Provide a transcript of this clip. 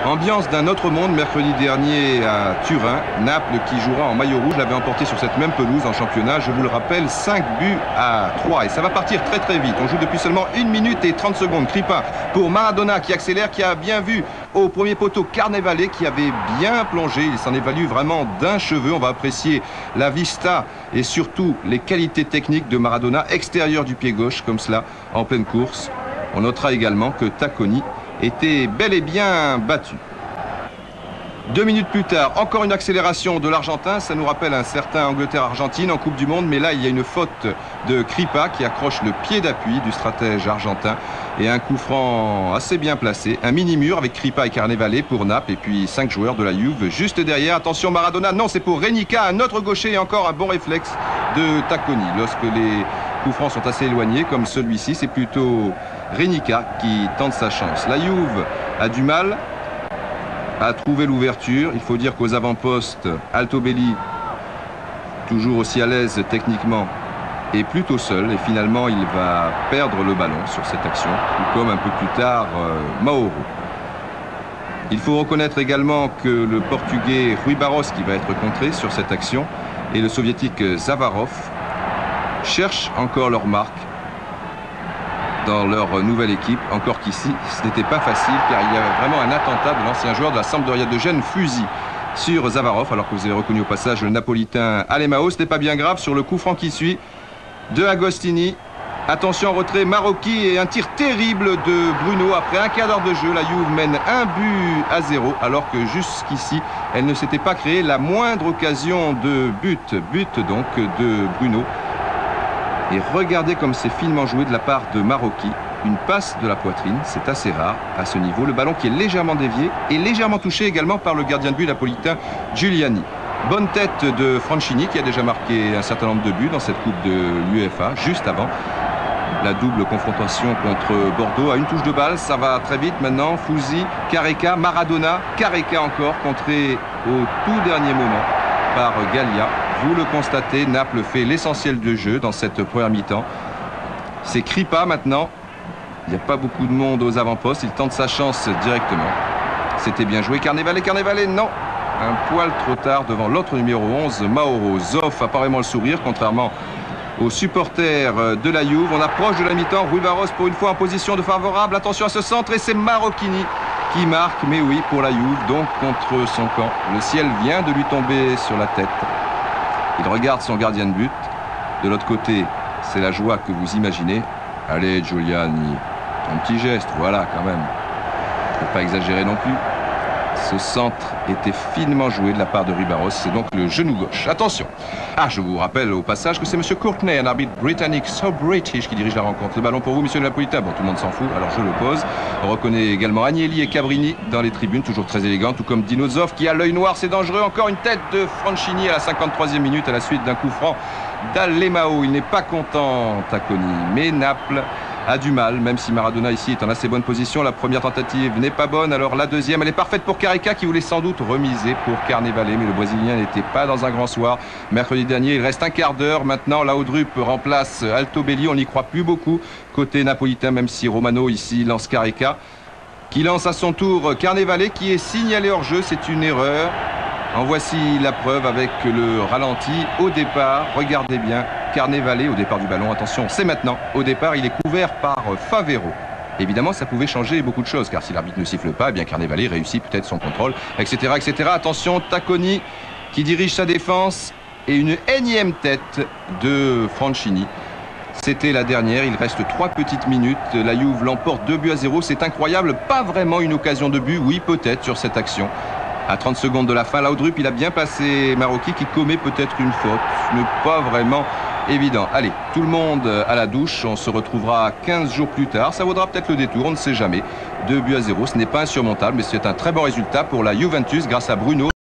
Ambiance d'un autre monde mercredi dernier à Turin. Naples qui jouera en maillot rouge l'avait emporté sur cette même pelouse en championnat. Je vous le rappelle, 5-3. Et ça va partir très très vite. On joue depuis seulement 1 minute et 30 secondes. Cripin pour Maradona qui accélère, qui a bien vu au premier poteau Carnevale qui avait bien plongé. Il s'en est valu vraiment d'un cheveu. On va apprécier la vista et surtout les qualités techniques de Maradona, extérieur du pied gauche comme cela en pleine course. On notera également que Tacconi était bel et bien battu. 2 minutes plus tard, encore une accélération de l'Argentin. Ça nous rappelle un certain Angleterre-Argentine en Coupe du Monde. Mais là, il y a une faute de Crippa qui accroche le pied d'appui du stratège argentin. Et un coup franc assez bien placé. Un mini-mur avec Crippa et Carnevale pour Naples. Et puis 5 joueurs de la Juve juste derrière. Attention Maradona. Non, c'est pour Renica, un autre gaucher. Et encore un bon réflexe de Tacconi. Lorsque les coups francs sont assez éloignés, comme celui-ci, c'est plutôt Renica qui tente sa chance. La Juve a du mal à trouver l'ouverture. Il faut dire qu'aux avant-postes, Altobelli, toujours aussi à l'aise techniquement, est plutôt seul. Et finalement, il va perdre le ballon sur cette action, tout comme un peu plus tard Mauro. Il faut reconnaître également que le Portugais Rui Barros, qui va être contré sur cette action, et le Soviétique Zavarov cherchent encore leur marque dans leur nouvelle équipe, encore qu'ici ce n'était pas facile car il y avait vraiment un attentat de l'ancien joueur de la Sampdoria de Gênes, fusil sur Zavarov, alors que vous avez reconnu au passage le napolitain Alemao. Ce n'est pas bien grave sur le coup franc qui suit de Agostini. Attention, retrait Marocchi et un tir terrible de Bruno. Après un quart d'heure de jeu, la Juve mène 1-0 alors que jusqu'ici elle ne s'était pas créé la moindre occasion de but donc de Bruno. Et regardez comme c'est finement joué de la part de Marocchi. Une passe de la poitrine, c'est assez rare à ce niveau. Le ballon qui est légèrement dévié et légèrement touché également par le gardien de but napolitain Giuliani. Bonne tête de Franchini qui a déjà marqué un certain nombre de buts dans cette coupe de l'UEFA, juste avant la double confrontation contre Bordeaux. À une touche de balle, ça va très vite maintenant. Fouzi, Careca, Maradona, Careca encore, contré au tout dernier moment par Gallia. Vous le constatez, Naples fait l'essentiel du jeu dans cette première mi-temps. C'est Crippa maintenant. Il n'y a pas beaucoup de monde aux avant-postes. Il tente sa chance directement. C'était bien joué. Carnevale, non. Un poil trop tard devant l'autre numéro 11, Mauro. Zoff a pas vraiment le sourire, contrairement aux supporters de la Juve. On approche de la mi-temps. Rui Barros pour une fois en position de favorable. Attention à ce centre et c'est Marocchini qui marque. Mais oui, pour la Juve, donc contre son camp. Le ciel vient de lui tomber sur la tête. Il regarde son gardien de but. De l'autre côté, c'est la joie que vous imaginez. Allez, Giuliani, un petit geste, voilà quand même. Il ne faut pas exagérer non plus. Ce centre était finement joué de la part de Rui Barros. C'est donc le genou gauche. Attention. Je vous rappelle au passage que c'est M. Courtney, un arbitre britannique, so British, qui dirige la rencontre. Le ballon pour vous, M. Napolitain. Bon, tout le monde s'en fout, alors je le pose. On reconnaît également Agnelli et Cabrini dans les tribunes, toujours très élégants, tout comme Dino Zoff qui a l'œil noir, c'est dangereux. Encore une tête de Franchini à la 53e minute à la suite d'un coup franc d'Alemao. Il n'est pas content, Tacconi, mais Naples a du mal, même si Maradona ici est en assez bonne position. La première tentative n'est pas bonne, alors la deuxième, elle est parfaite pour Careca qui voulait sans doute remiser pour Carnevale, mais le Brésilien n'était pas dans un grand soir. Mercredi dernier, il reste un quart d'heure. Maintenant, Laudrup remplace Altobelli, on n'y croit plus beaucoup côté napolitain, même si Romano ici lance Careca, qui lance à son tour Carnevale, qui est signalé hors jeu, c'est une erreur. En voici la preuve avec le ralenti au départ. Regardez bien, Carnevale au départ du ballon. Attention, c'est maintenant. Au départ, il est couvert par Favero. Évidemment, ça pouvait changer beaucoup de choses, car si l'arbitre ne siffle pas, eh bien Carnevale réussit peut-être son contrôle, etc., etc. Attention, Tacconi qui dirige sa défense et une énième tête de Franchini. C'était la dernière, il reste 3 petites minutes. La Juve l'emporte 2-0, c'est incroyable. Pas vraiment une occasion de but, oui peut-être sur cette action. À 30 secondes de la fin, Laudrup, il a bien placé Marocchi qui commet peut-être une faute. Ce n'est pas vraiment évident. Allez, tout le monde à la douche. On se retrouvera 15 jours plus tard. Ça vaudra peut-être le détour, on ne sait jamais. 2-0, ce n'est pas insurmontable, mais c'est un très bon résultat pour la Juventus grâce à Bruno.